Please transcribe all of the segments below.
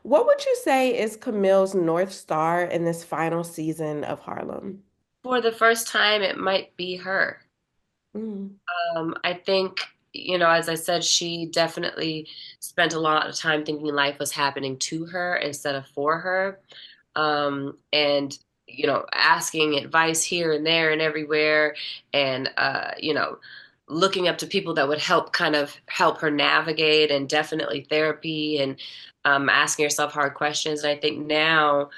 What would you say is Camille's North Star in this final season of Harlem? For the first time, it might be her. Mm. I think, as I said, she definitely spent a lot of time thinking life was happening to her instead of for her. And, asking advice here and there and everywhere, and, looking up to people that would help kind of help her navigate, and definitely therapy, and asking herself hard questions. And I think now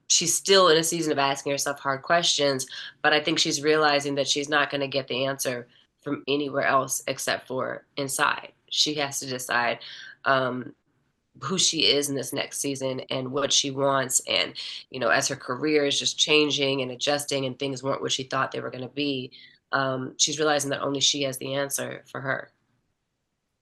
she's still in a season of asking herself hard questions, but I think she's realizing that she's not going to get the answer from anywhere else except for inside. She has to decide um, who she is in this next season and what she wants. And, as her career is just changing and adjusting and things weren't what she thought they were going to be, she's realizing that only she has the answer for her.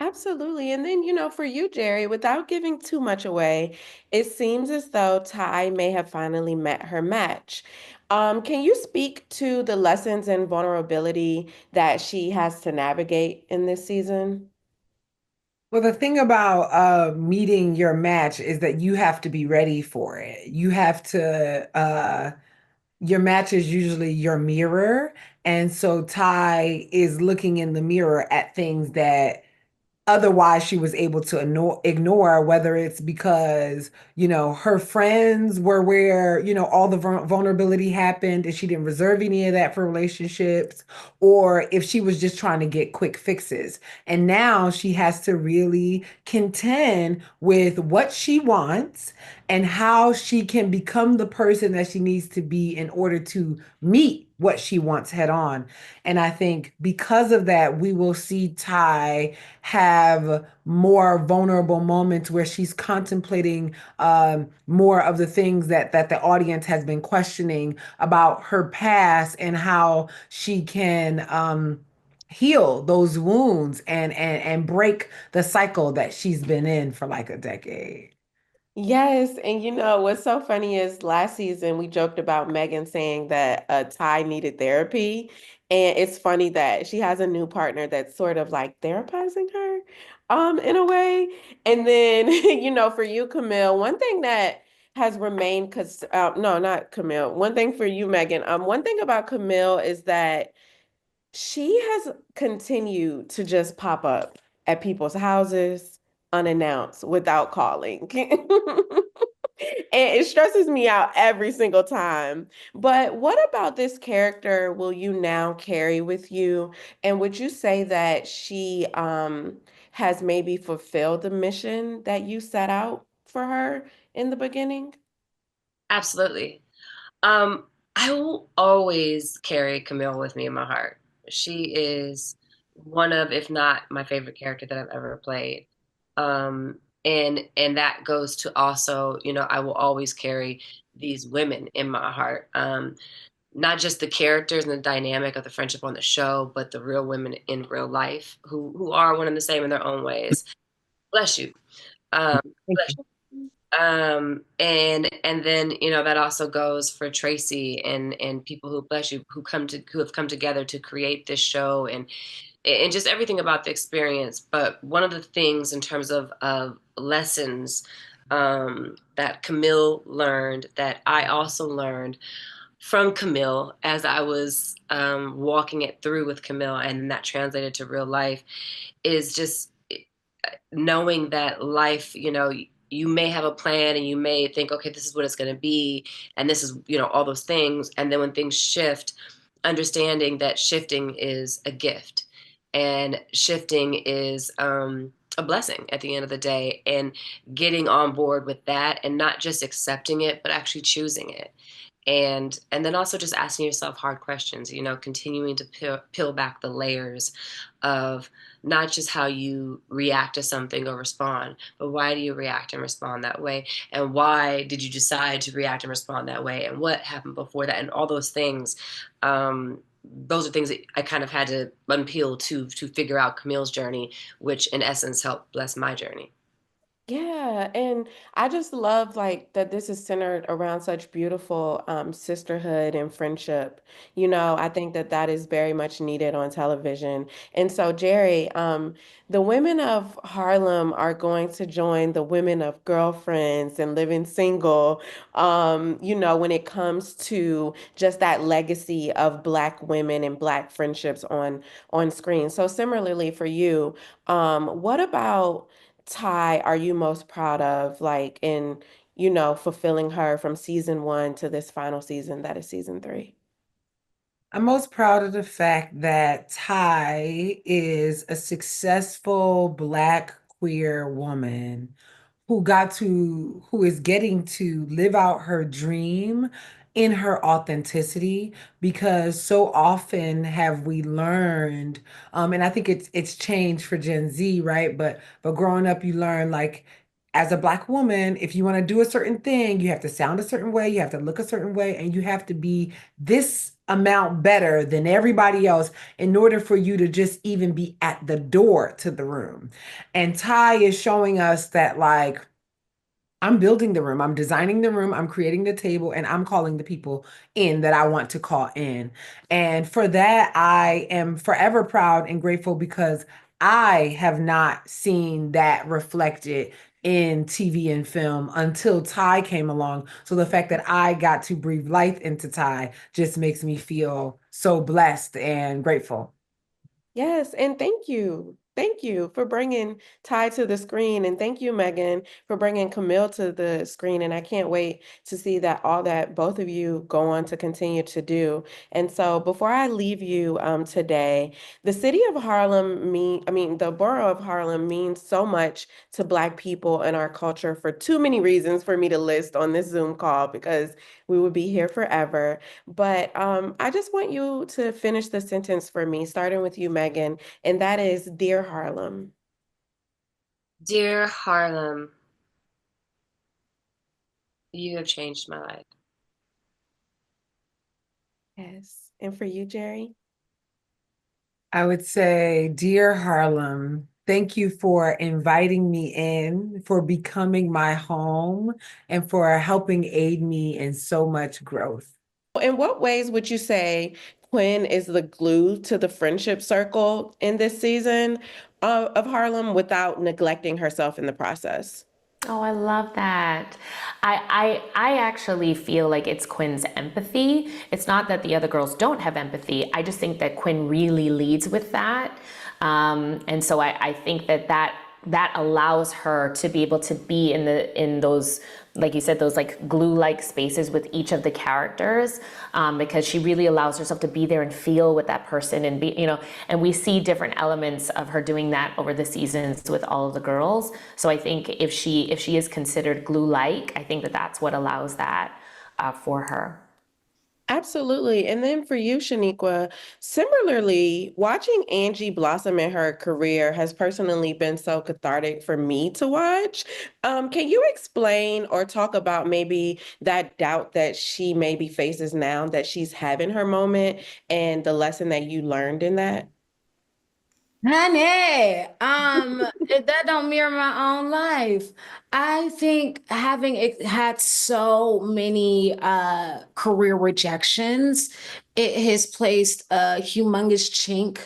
Absolutely. And then, for you, Jerry, without giving too much away, it seems as though Ty may have finally met her match. Can you speak to the lessons and vulnerability that she has to navigate in this season? Well, the thing about meeting your match is that you have to be ready for it. You have to your match is usually your mirror. And so Ty is looking in the mirror at things that otherwise she was able to ignore, whether it's because her friends were where all the vulnerability happened and she didn't reserve any of that for relationships, or if she was just trying to get quick fixes. And now she has to really contend with what she wants and how she can become the person that she needs to be in order to meet what she wants head on. And I think because of that, we will see Ty have more vulnerable moments where she's contemplating more of the things that the audience has been questioning about her past and how she can heal those wounds and break the cycle that she's been in for like a decade. Yes, and what's so funny is last season we joked about Megan saying that Ty needed therapy, and it's funny that she has a new partner that's sort of like therapizing her, in a way. And then, for you, Camille, one thing that has remained, because no, not Camille. One thing for you, Megan. One thing about Camille is that she has continued to just pop up at people's houses unannounced without calling. And it stresses me out every single time. But what about this character will you now carry with you? And would you say that she has maybe fulfilled the mission that you set out for her in the beginning? Absolutely. Um, I will always carry Camille with me in my heart. She is one of, if not my favorite character that I've ever played. And that goes to also, I will always carry these women in my heart. Not just the characters and the dynamic of the friendship on the show, but the real women in real life who are one and the same in their own ways. Bless you. Thank Bless you. you. And then that also goes for Tracy and people who, bless you, who have come together to create this show, and just everything about the experience. But one of the things in terms of lessons that Camille learned, that I also learned from Camille as I was walking it through with Camille, and that translated to real life, is just knowing that life, you may have a plan and you may think, okay, this is what it's going to be. And this is, all those things. And then when things shift, understanding that shifting is a gift, and shifting is a blessing at the end of the day, and getting on board with that, and not just accepting it, but actually choosing it. And then also just asking yourself hard questions, continuing to peel back the layers of not just how you react to something or respond, but why do you react and respond that way? And why did you decide to react and respond that way? And what happened before that? And all those things. Those are things that I kind of had to unpeel to figure out Camille's journey, which in essence helped bless my journey. Yeah, and I just love like that this is centered around such beautiful sisterhood and friendship. You know, I think that that is very much needed on television. And so, Jerry, the women of Harlem are going to join the women of girlfriends and living single. You know, when it comes to just that legacy of Black women and Black friendships on screen. So, similarly for you, what about Tai are you most proud of, like in, you know, fulfilling her from season one to this final season that is season three? I'm most proud of the fact that Ty is a successful Black queer woman who is getting to live out her dream in her authenticity, because so often have we learned, and I think it's changed for Gen Z, right? But growing up, you learn like, as a Black woman, if you want to do a certain thing, you have to sound a certain way, you have to look a certain way, and you have to be this amount better than everybody else in order for you to just even be at the door to the room. And Ty is showing us that, like, I'm building the room, I'm designing the room, I'm creating the table, and I'm calling the people in that I want to call in. And for that, I am forever proud and grateful, because I have not seen that reflected in TV and film until Ty came along. So the fact that I got to breathe life into Ty just makes me feel so blessed and grateful. Yes, and thank you. Thank you for bringing Ty to the screen, and thank you, Megan, for bringing Camille to the screen. And I can't wait to see that all that both of you go on to continue to do. And so, before I leave you today, the city of Harlem I mean, the borough of Harlem means so much to Black people and our culture for too many reasons for me to list on this Zoom call because we would be here forever. But I just want you to finish the sentence for me, starting with you, Megan, and that is Dear Harlem. Dear Harlem, you have changed my life. Yes. And for you, Jerry? I would say, Dear Harlem, thank you for inviting me in, for becoming my home, and for helping aid me in so much growth. In what ways would you say Quinn is the glue to the friendship circle in this season of Harlem without neglecting herself in the process? Oh, I love that. I actually feel like it's Quinn's empathy. It's not that the other girls don't have empathy. I just think that Quinn really leads with that. And so I think that allows her to be able to be in those, like you said, those like glue-like spaces with each of the characters, because she really allows herself to be there and feel with that person and be, and we see different elements of her doing that over the seasons with all of the girls. So I think if she is considered glue-like, I think that that's what allows that for her. Absolutely. And then for you, Shoniqua, similarly, watching Angie blossom in her career has personally been so cathartic for me to watch. Can you explain or talk about maybe that doubt that she maybe faces now that she's having her moment and the lesson that you learned in that? Honey, that don't mirror my own life. I think having had so many career rejections, it has placed a humongous chink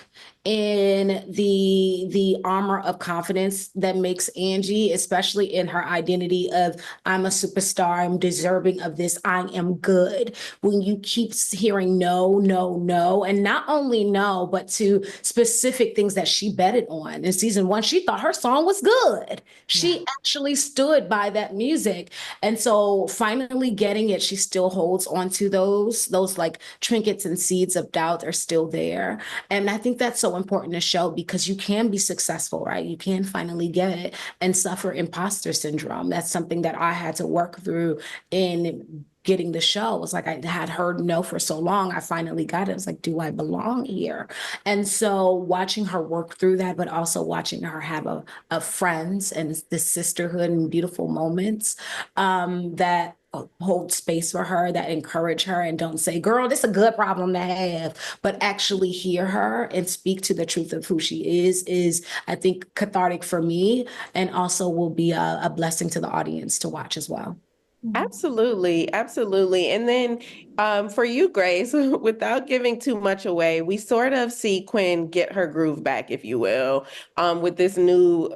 in the armor of confidence that makes Angie, especially in her identity of I'm a superstar, I'm deserving of this, I am good. When you keep hearing no, no, no, and not only no, but to specific things that she betted on. In season one, she thought her song was good. Yeah. She actually stood by that music. And so finally getting it, she still holds on to those like trinkets and seeds of doubt are still there. And I think that's so important to show, because you can be successful, right? You can finally get it and suffer imposter syndrome. That's something that I had to work through in getting the show. It was like I had heard no for so long. I finally got it. I was like, do I belong here? And so watching her work through that, but also watching her have a friends and the sisterhood and beautiful moments that hold space for her, that encourage her and don't say, girl, this is a good problem to have, but actually hear her and speak to the truth of who she is I think cathartic for me, and also will be a blessing to the audience to watch as well. Absolutely, absolutely. And then for you, Grace, without giving too much away, we sort of see Quinn get her groove back, if you will, with this new,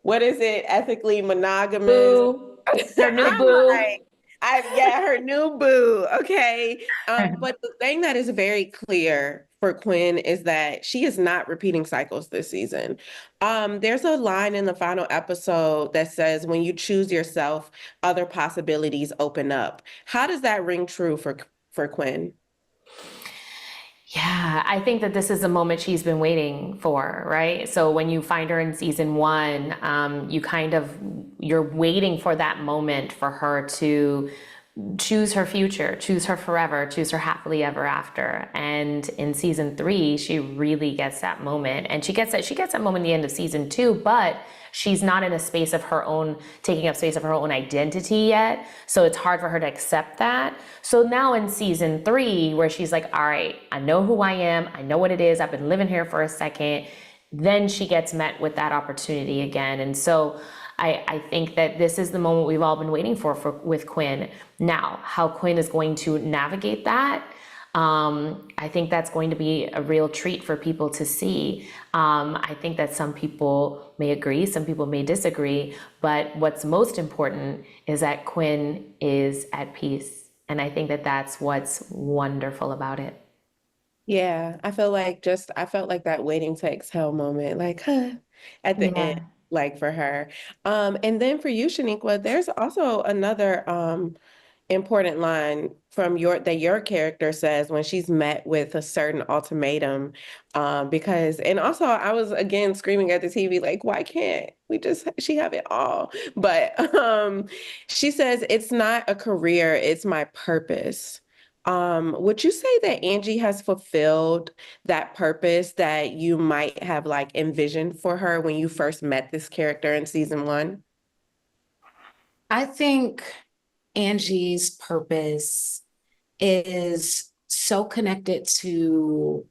what is it, ethically monogamous. Boo. Her new I'm boo. like, yeah, her new boo. Okay. But the thing that is very clear for Quinn is that she is not repeating cycles this season. There's a line in the final episode that says, when you choose yourself, other possibilities open up. How does that ring true for Quinn? Yeah, I think that this is the moment she's been waiting for, right? So when you find her in season one, you're waiting for that moment for her to choose her future, choose her forever, choose her happily ever after. And in season three, she really gets that moment. And she gets that moment at the end of season two, but she's not in a space of her own, taking up space of her own identity yet. So it's hard for her to accept that. So now in season three, where she's like, all right, I know who I am. I know what it is. I've been living here for a second. Then she gets met with that opportunity again. And so I think that this is the moment we've all been waiting for with Quinn. Now, how Quinn is going to navigate that, I think that's going to be a real treat for people to see. I think that some people may agree, some people may disagree, but what's most important is that Quinn is at peace. And I think that that's what's wonderful about it. Yeah, I felt like that waiting to exhale moment, like, huh, at the end, Yeah. like for her. And then for you, Shaniqua, there's also another important line from your character says when she's met with a certain ultimatum. Because and also I was again screaming at the TV, like, why can't she have it all? But she says it's not a career, it's my purpose. Would you say that Angie has fulfilled that purpose that you might have like envisioned for her when you first met this character in season one? I think Angie's purpose is so connected to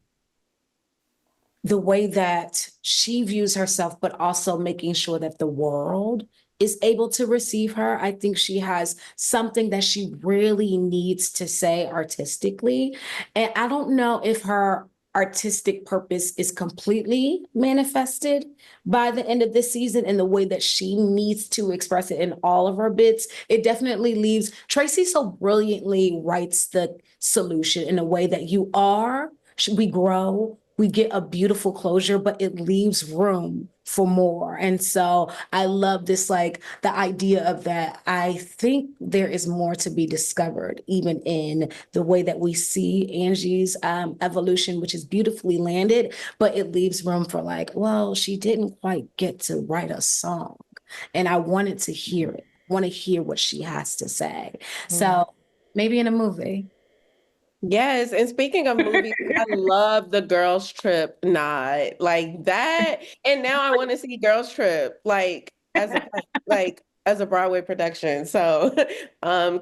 the way that she views herself, but also making sure that the world is able to receive her. I think she has something that she really needs to say artistically. And I don't know if her artistic purpose is completely manifested by the end of this season in the way that she needs to express it in all of her bits. It definitely leaves, Tracy so brilliantly writes the solution in a way that we grow, we get a beautiful closure, but it leaves room for more. And so I love this, like the idea of that. I think there is more to be discovered, even in the way that we see Angie's evolution, which is beautifully landed, but it leaves room for like, well, she didn't quite get to write a song. And I wanted to hear it. I want to hear what she has to say. So maybe in a movie. Yes, and speaking of movies, I love the Girls Trip nod like that. And now I want to see Girls Trip like as a Broadway production. So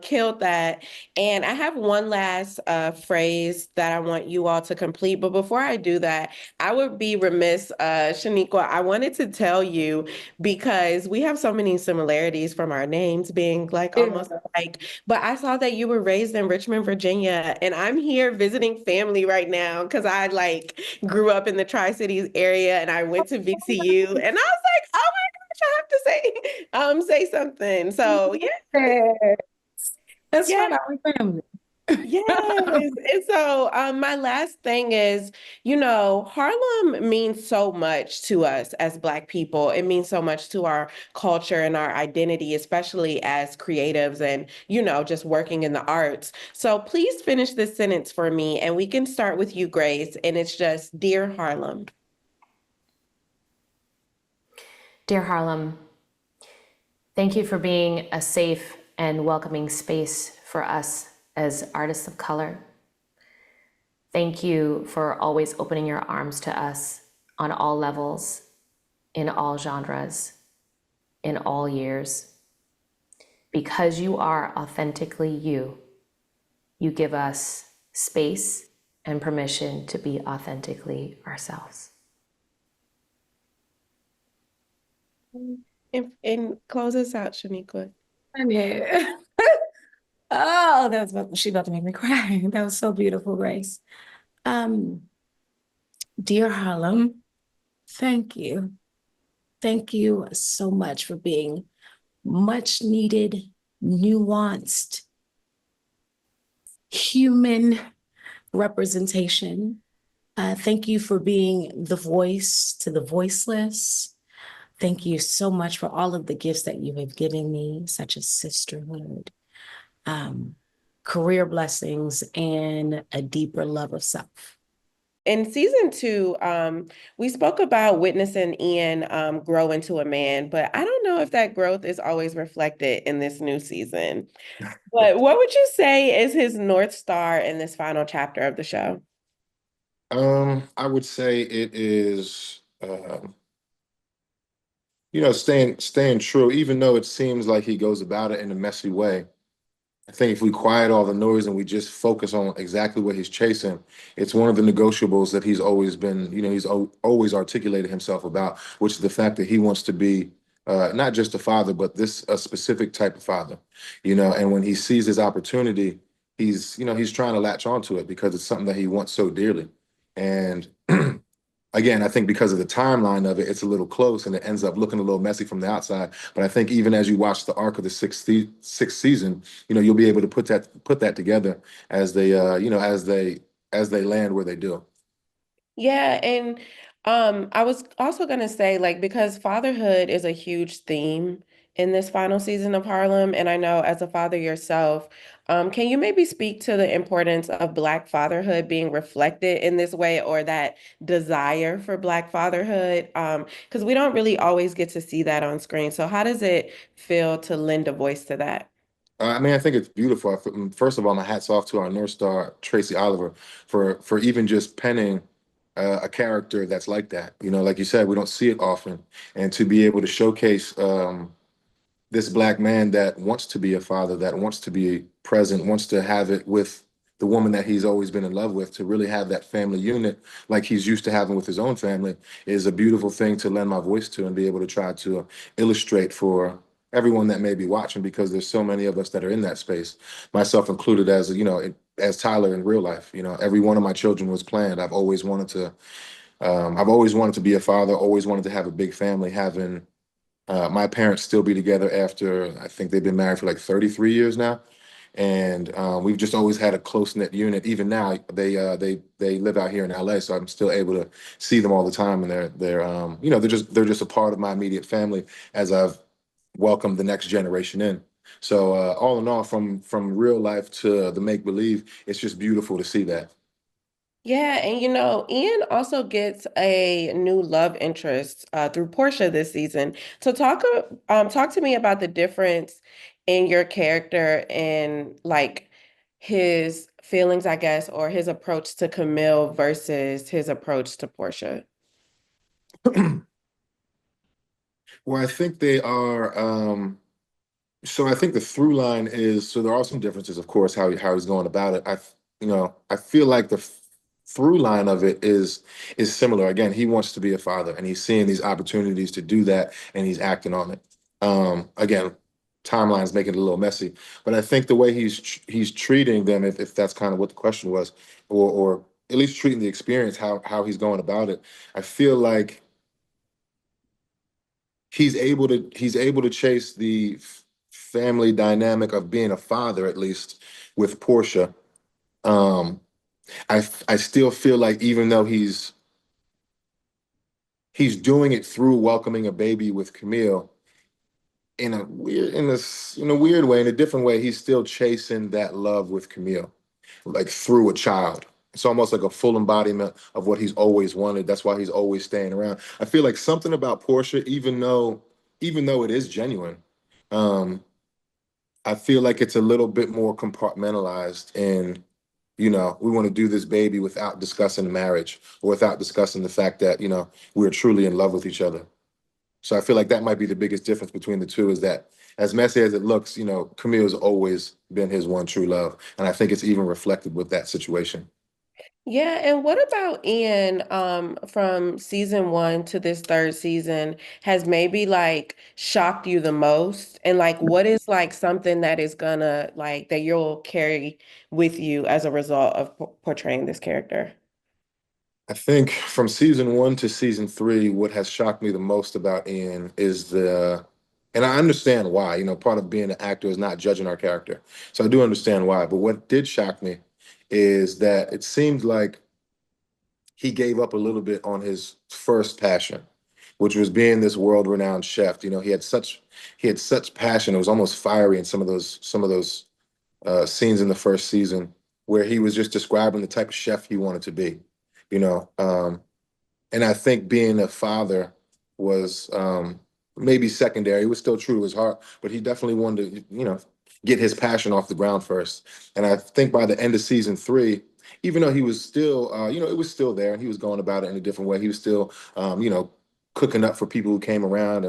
killed that. And I have one last phrase that I want you all to complete. But before I do that, I would be remiss, Shaniqua, I wanted to tell you because we have so many similarities from our names being like almost like, but I saw that you were raised in Richmond, Virginia, and I'm here visiting family right now because I like grew up in the Tri-Cities area and I went to VCU and I was like, oh my gosh, I have to say something. So yeah, That's yeah. fun. Our family. Yes. And so my last thing is, Harlem means so much to us as Black people. It means so much to our culture and our identity, especially as creatives and, just working in the arts. So please finish this sentence for me and we can start with you, Grace. And it's just, Dear Harlem. Dear Harlem, thank you for being a safe and welcoming space for us as artists of color. Thank you for always opening your arms to us on all levels, in all genres, in all years. Because you are authentically you, you give us space and permission to be authentically ourselves. And close us out, Shoniqua. Yeah. Oh, she about to make me cry. That was so beautiful, Grace. Dear Harlem, thank you. Thank you so much for being much needed, nuanced, human representation. Thank you for being the voice to the voiceless. Thank you so much for all of the gifts that you have given me, such as sisterhood, career blessings, and a deeper love of self. In season 2, we spoke about witnessing Ian grow into a man, but I don't know if that growth is always reflected in this new season. But what would you say is his North Star in this final chapter of the show? I would say it is, staying true, even though it seems like he goes about it in a messy way. I think if we quiet all the noise and we just focus on exactly what he's chasing, it's one of the negotiables that he's always been, always articulated himself about, which is the fact that he wants to be not just a father, but a specific type of father, and when he sees his opportunity, he's trying to latch onto it because it's something that he wants so dearly. And again, I think because of the timeline of it, it's a little close and it ends up looking a little messy from the outside. But I think even as you watch the arc of the sixth season, you'll be able to put that together as they, as they land where they do. Yeah, and I was also gonna say, like, because fatherhood is a huge theme in this final season of Harlem, and I know as a father yourself, can you maybe speak to the importance of Black fatherhood being reflected in this way, or that desire for Black fatherhood? Because we don't really always get to see that on screen. So how does it feel to lend a voice to that? I mean, I think it's beautiful. First of all, my hats off to our North Star, Tracy Oliver, for even just penning a character that's like that. Like you said, we don't see it often, and to be able to showcase this Black man that wants to be a father, that wants to be present, wants to have it with the woman that he's always been in love with, to really have that family unit like he's used to having with his own family is a beautiful thing to lend my voice to and be able to try to illustrate for everyone that may be watching, because there's so many of us that are in that space, myself included, as Tyler in real life. Every one of my children was planned. I've always wanted to be a father, always wanted to have a big family, having my parents still be together after, I think they've been married for like 33 years now. And we've just always had a close-knit unit. Even now, they live out here in LA, so I'm still able to see them all the time. And they're just a part of my immediate family as I've welcomed the next generation in. So all in all, from real life to the make-believe, it's just beautiful to see that. Yeah, and Ian also gets a new love interest through Portia this season. So talk to me about the difference in your character and like his feelings, I guess, or his approach to Camille versus his approach to Portia. Well, I think they are. So I think the through line is, so there are some differences, of course, how he's going about it. I feel like the through line of it is similar. Again, he wants to be a father and he's seeing these opportunities to do that and he's acting on it. Again, timelines make it a little messy, but I think the way he's treating them, if that's kind of what the question was, or at least treating the experience, how he's going about it, I feel like he's able to chase the family dynamic of being a father, at least with Portia. Um, I still feel like even though he's doing it through welcoming a baby with Camille, in a weird way, in a different way, he's still chasing that love with Camille, like through a child. It's almost like a full embodiment of what he's always wanted. That's why he's always staying around. I feel like something about Portia, even though it is genuine, um, I feel like it's a little bit more compartmentalized in, we want to do this baby without discussing marriage or without discussing the fact that, we're truly in love with each other. So I feel like that might be the biggest difference between the two, is that as messy as it looks, Camille's always been his one true love. And I think it's even reflected with that situation. Yeah, and what about Ian, from season one to this third season has maybe like shocked you the most? And like what is like something that is gonna like that you'll carry with you as a result of portraying this character? I think from season one to season three, what has shocked me the most about Ian is and I understand why, part of being an actor is not judging our character. So I do understand why. But what did shock me is that it seemed like he gave up a little bit on his first passion, which was being this world-renowned chef. He had such passion. It was almost fiery in some of those scenes in the first season where he was just describing the type of chef he wanted to be. You know, and I think being a father was maybe secondary. It was still true to his heart, but he definitely wanted to, get his passion off the ground first. And I think by the end of season three, even though he was still, it was still there, and he was going about it in a different way. He was still, cooking up for people who came around,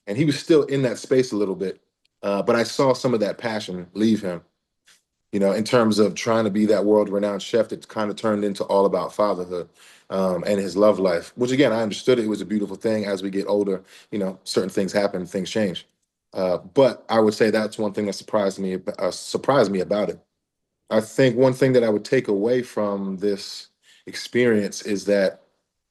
and he was still in that space a little bit. But I saw some of that passion leave him, in terms of trying to be that world-renowned chef that kind of turned into all about fatherhood, and his love life, which again, I understood it was a beautiful thing. As we get older, certain things happen, things change. But I would say that's one thing that surprised me about it. I think one thing that I would take away from this experience is that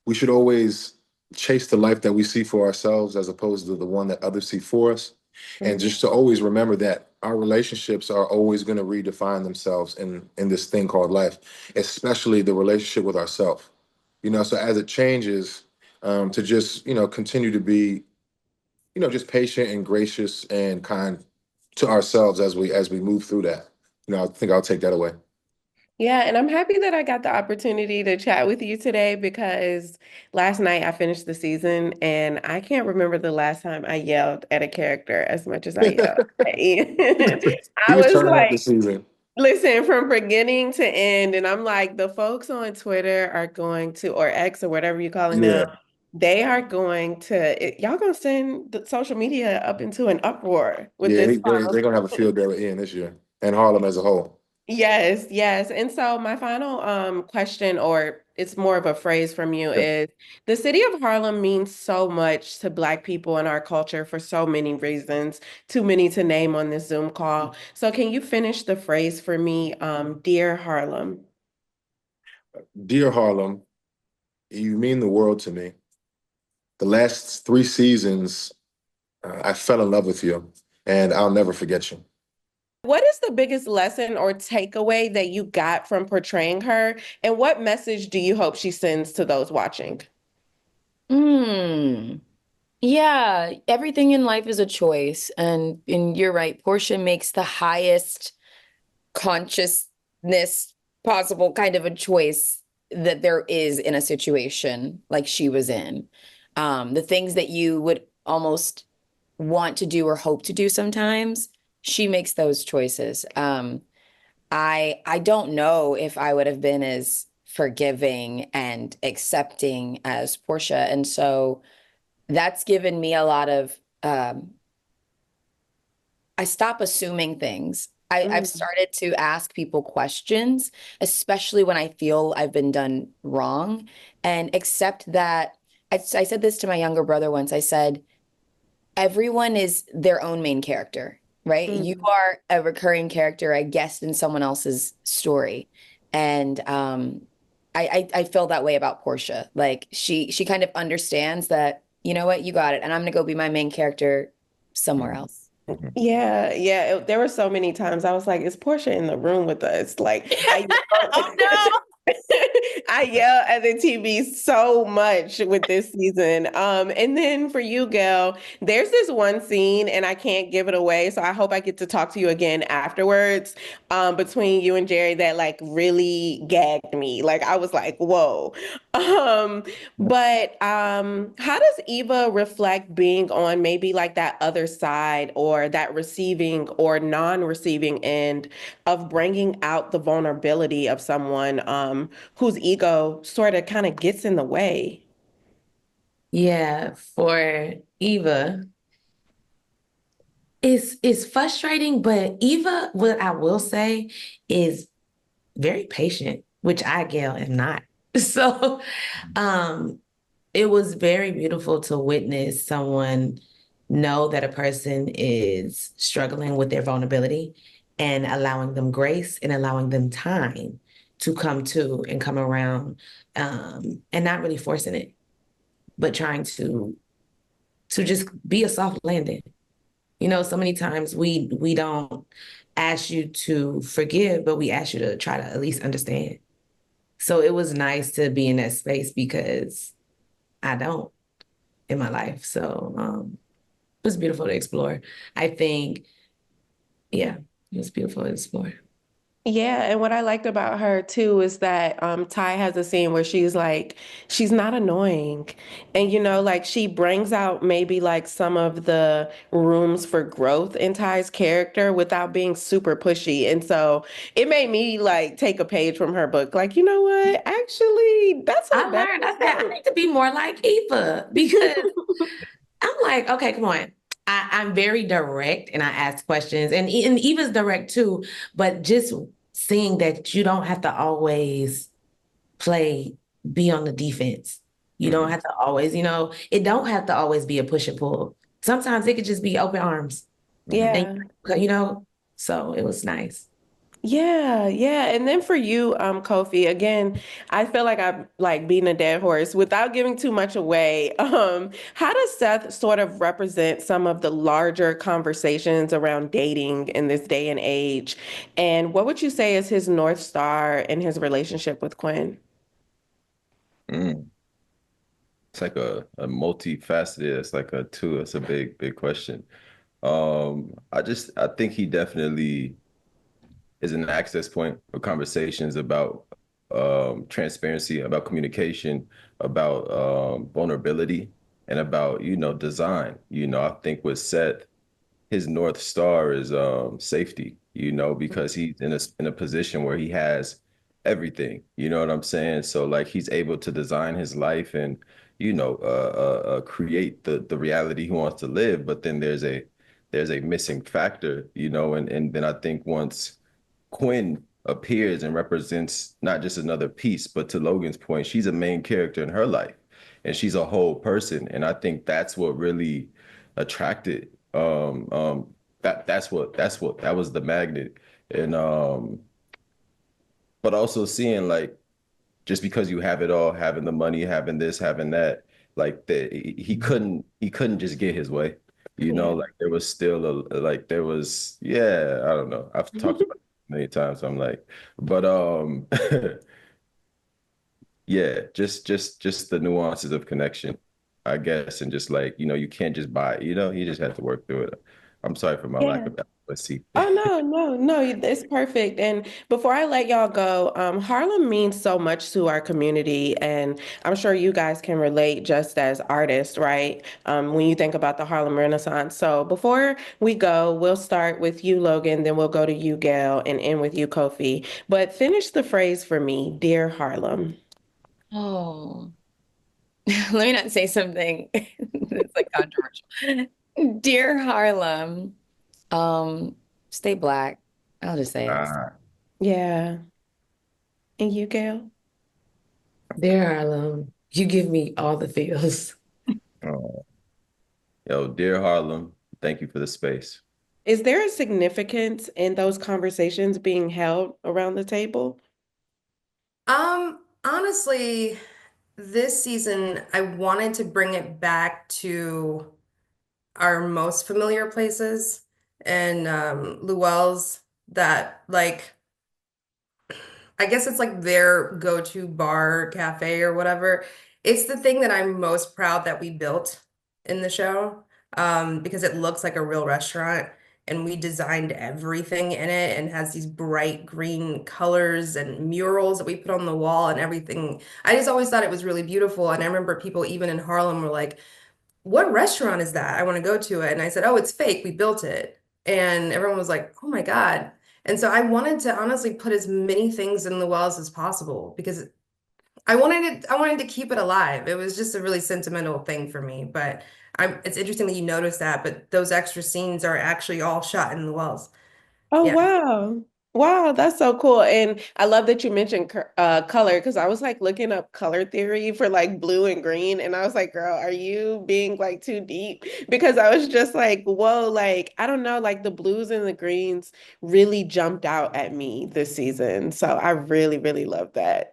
we should always chase the life that we see for ourselves as opposed to the one that others see for us. And Mhm. just to always remember that our relationships are always going to redefine themselves in this thing called life, especially the relationship with ourselves. So as it changes, to just, continue to be, just patient and gracious and kind to ourselves as we move through that. I think I'll take that away. Yeah, and I'm happy that I got the opportunity to chat with you today because last night I finished the season and I can't remember the last time I yelled at a character as much as I yelled at Ian. He I was was turning up this like, season. listen, from beginning to end, and I'm like, the folks on Twitter are going to, or X or whatever you're calling now, Yeah. they are going to, y'all gonna send the social media up into an uproar with Yeah, this. they're gonna have a field day with Ian this year and Harlem as a whole. Yes, yes. And so my final question, or it's more of a phrase from you, Yeah. is the city of Harlem means so much to Black people in our culture for so many reasons, too many to name on this Zoom call. So can you finish the phrase for me, Dear Harlem? Dear Harlem, you mean the world to me. The last three seasons, I fell in love with you, and I'll never forget you. What is the biggest lesson or takeaway that you got from portraying her, and what message do you hope she sends to those watching? Hmm. Yeah, everything in life is a choice. And you're right, Portia makes the highest consciousness possible kind of a choice that there is in a situation like she was in. The things that you would almost want to do or hope to do sometimes, she makes those choices. I don't know if I would have been as forgiving and accepting as Portia. And so that's given me a lot of I stop assuming things. I've Mm, started to ask people questions, especially when I feel I've been done wrong, and accept that. I said this to my younger brother once. I said, everyone is their own main character, right? You mm. are a recurring character, a guest in someone else's story. And I feel that way about Portia. Like she kind of understands that, you know what, you got it. And I'm gonna go be my main character somewhere Mhm. else. Mhm. Yeah, yeah. There were so many times I was like, "Is Portia in the room with us?" Like, I Oh no. I yell at the TV so much with this season. And then for you, Gail, there's this one scene, and I can't give it away, so I hope I get to talk to you again afterwards, between you and Jerry that like really gagged me. Like I was like, whoa. Um, but how does Eva reflect being on maybe like that other side or that receiving or non-receiving end of bringing out the vulnerability of someone whose ego sort of kind of gets in the way? Yeah, for Eva, it's frustrating, but Eva, what I will say, is very patient, which I, Gail, am not. So, um, it was very beautiful to witness someone know that a person is struggling with their vulnerability and allowing them grace and allowing them time to come to and come around, and not really forcing it, but trying to just be a soft landing. You know, so many times we don't ask you to forgive, but we ask you to try to at least understand. So it was nice to be in that space because I don't in my life. So it was beautiful to explore. I think, yeah, it was beautiful to explore. Yeah, and what I liked about her too is that Ty has a scene where she's like, she's not annoying. And like she brings out maybe like some of the rooms for growth in Ty's character without being super pushy. And so it made me like take a page from her book. Like, you know what? Actually, that's I a better learned, I said, I approach. need to be more like Eva because I'm like, okay, come on. I'm very direct and I ask questions, and Eva's direct too, but just seeing that you don't have to always play, be on the defense. You don't have to always, it don't have to always be a push and pull. Sometimes it could just be open arms. And, Yeah. so it was nice. Yeah, yeah. And then for you, Kofi, again, I feel like I'm like beating a dead horse without giving too much away. How does Seth sort of represent some of the larger conversations around dating in this day and age? And what would you say is his North Star in his relationship with Quinn? Mm. It's like a multifaceted, it's like a two, it's a big question. I think he definitely is an access point for conversations about transparency, about communication, about vulnerability, and about, design. I think with Seth, his North Star is safety, because he's in a position where he has everything, you know what I'm saying? So like he's able to design his life and, create the reality he wants to live. But then there's a missing factor, and then I think once Quinn appears and represents not just another piece, but to Logan's point, she's a main character in her life and she's a whole person. And I think that's what really attracted that was the magnet. And but also seeing like just because you have it all, having the money, having this, having that, like he couldn't just get his way. Yeah. Like there was still there was, yeah, I don't know. I've talked about it many times. So I'm like, but yeah, just the nuances of connection, I guess, and just like, you can't just buy it, you just have to work through it. I'm sorry for my lack Yeah. of eloquency. Oh no, no, no, it's perfect. And before I let y'all go, Harlem means so much to our community, and I'm sure you guys can relate just as artists, right? When you think about the Harlem Renaissance. So before we go, we'll start with you, Logan, then we'll go to you, Gail, and end with you, Kofi. But finish the phrase for me, Dear Harlem. Oh, let me not say something that's like controversial. Dear Harlem, stay black. I'll just say it. Ah, Yeah. And you, Gail? There, Harlem, you give me all the feels. oh. Yo, dear Harlem, thank you for the space. Is there a significance in those conversations being held around the table? Honestly, this season I wanted to bring it back to our most familiar places and Luelle's that like I guess it's like their go-to bar, cafe, or whatever. It's the thing that I'm most proud that we built in the show, because it looks like a real restaurant and we designed everything in it and has these bright green colors and murals that we put on the wall and everything. I just always thought it was really beautiful. And I remember people even in Harlem were like, what restaurant is that? I want to go to it. And I said, oh, it's fake. We built it. And everyone was like, oh my God. And so I wanted to honestly put as many things in the wells as possible because I wanted to keep it alive. It was just a really sentimental thing for me. But it's interesting that you noticed that, but those extra scenes are actually all shot in the wells. Oh, Yeah. wow. Wow, that's so cool. And I love that you mentioned color because I was like looking up color theory for like blue and green. And I was like, girl, are you being like too deep? Because I was just like, whoa, like, I don't know, like the blues and the greens really jumped out at me this season. So I really, really love that.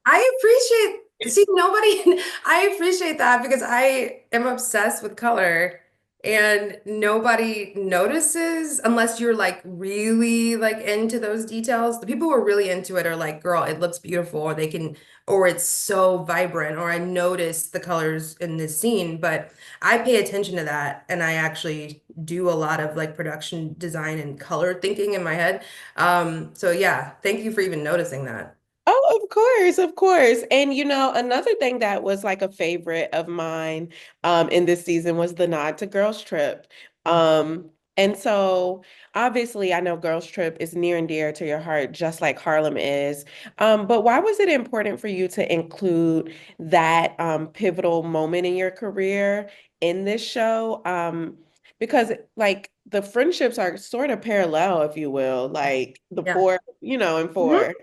I appreciate, see, nobody, I appreciate that because I am obsessed with color and nobody notices unless you're like really like into those details. The people who are really into it are like, girl, it looks beautiful, or they can, or it's so vibrant, or I notice the colors in this scene, but I pay attention to that and I actually do a lot of like production design and color thinking in my head. So yeah, thank you for even noticing that. Oh, of course, of course. And another thing that was like a favorite of mine in this season was the nod to Girls Trip. And so obviously I know Girls Trip is near and dear to your heart, just like Harlem is. But why was it important for you to include that pivotal moment in your career in this show? Because like the friendships are sort of parallel, if you will, like the Yeah. four, and four.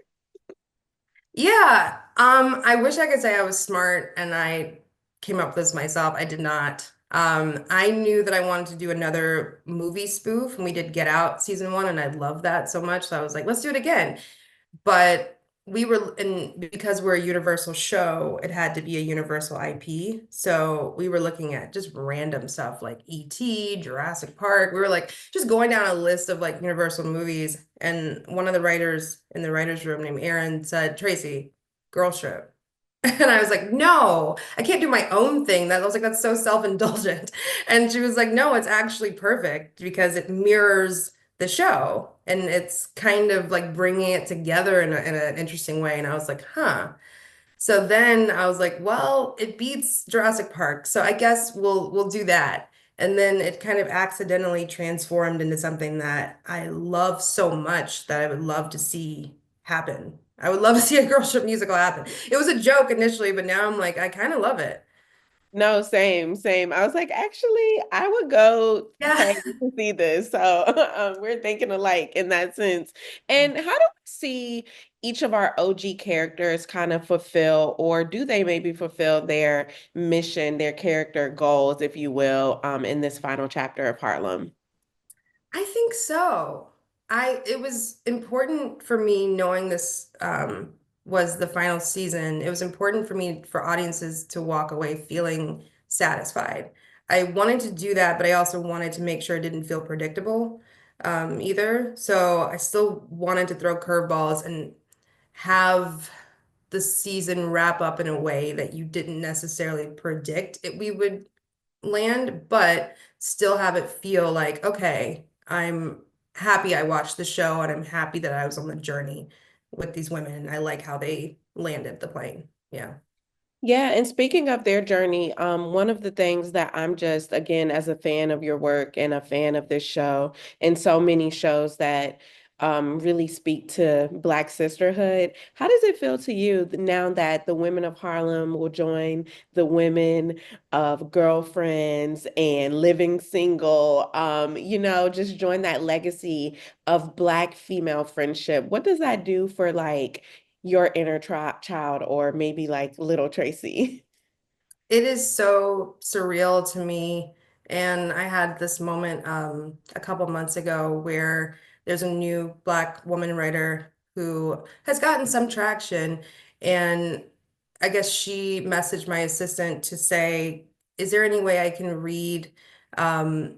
Yeah, I wish I could say I was smart and I came up with this myself. I did not. I knew that I wanted to do another movie spoof, and we did Get Out season one, and I love that so much. So I was like, let's do it again. But we were and because we're a Universal show, it had to be a Universal IP. So we were looking at just random stuff like E.T., Jurassic Park. We were like just going down a list of like Universal movies. And one of the writers in the writers' room named Aaron said, Tracy, Girls Trip. And I was like, no, I can't do my own thing. That I was like, that's so self-indulgent. And she was like, no, it's actually perfect because it mirrors the show and it's kind of like bringing it together in an interesting way. And I was like, huh. So then I was like, well, it beats Jurassic Park, so I guess we'll do that. And then it kind of accidentally transformed into something that I love so much that I would love to see happen. I would love to see a girl trip musical happen. It was a joke initially, but now I'm like, I kind of love it. No, same, same. I was like, actually, I would go Yeah. pay to see this. So we're thinking alike in that sense. And how do we see each of our OG characters kind of fulfill, or do they maybe fulfill their mission, their character goals, if you will, in this final chapter of Harlem? I think so. It was important for me knowing this was the final season. It was important for me for audiences to walk away feeling satisfied. I wanted to do that, but I also wanted to make sure it didn't feel predictable either. So I still wanted to throw curveballs and have the season wrap up in a way that you didn't necessarily predict we would land, but still have it feel like, okay, I'm happy I watched the show and I'm happy that I was on the journey with these women and I like how they landed the plane. Yeah. Yeah, and speaking of their journey, one of the things that I'm just, again, as a fan of your work and a fan of this show, and so many shows that really speak to Black sisterhood, how does it feel to you now that the women of Harlem will join the women of girlfriends and living single, just join that legacy of Black female friendship? What does that do for like your inner child or maybe like little Tracy? It is so surreal to me. And I had this moment a couple months ago where there's a new Black woman writer who has gotten some traction. And I guess she messaged my assistant to say, is there any way I can read um,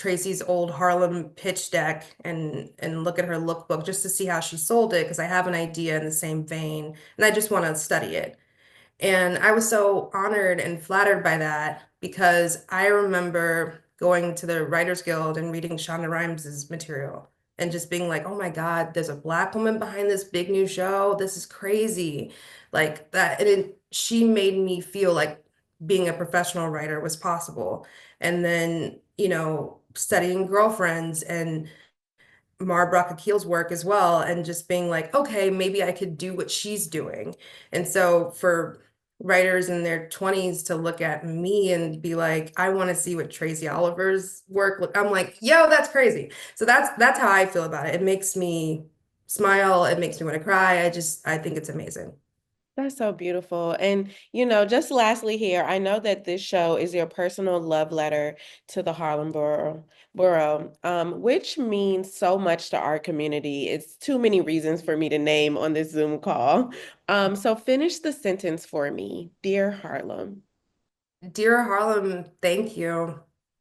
Tracy's old Harlem pitch deck and look at her lookbook just to see how she sold it because I have an idea in the same vein and I just want to study it. And I was so honored and flattered by that because I remember going to the Writers Guild and reading Shonda Rhimes's material and just being like, oh my God, there's a Black woman behind this big new show. This is crazy. Like that. She made me feel like being a professional writer was possible. And then, studying Girlfriends and Marbrock Akil's work as well, and just being like, okay, maybe I could do what she's doing. And so for writers in their 20s to look at me and be like, I want to see what Tracy Oliver's work look. I'm like, yo, that's crazy. So that's how I feel about it. It makes me smile. It makes me want to cry. I think it's amazing. That's so beautiful. And, just lastly here, I know that this show is your personal love letter to the Harlem Borough, which means so much to our community. It's too many reasons for me to name on this Zoom call. So finish the sentence for me. Dear Harlem. Dear Harlem, thank you.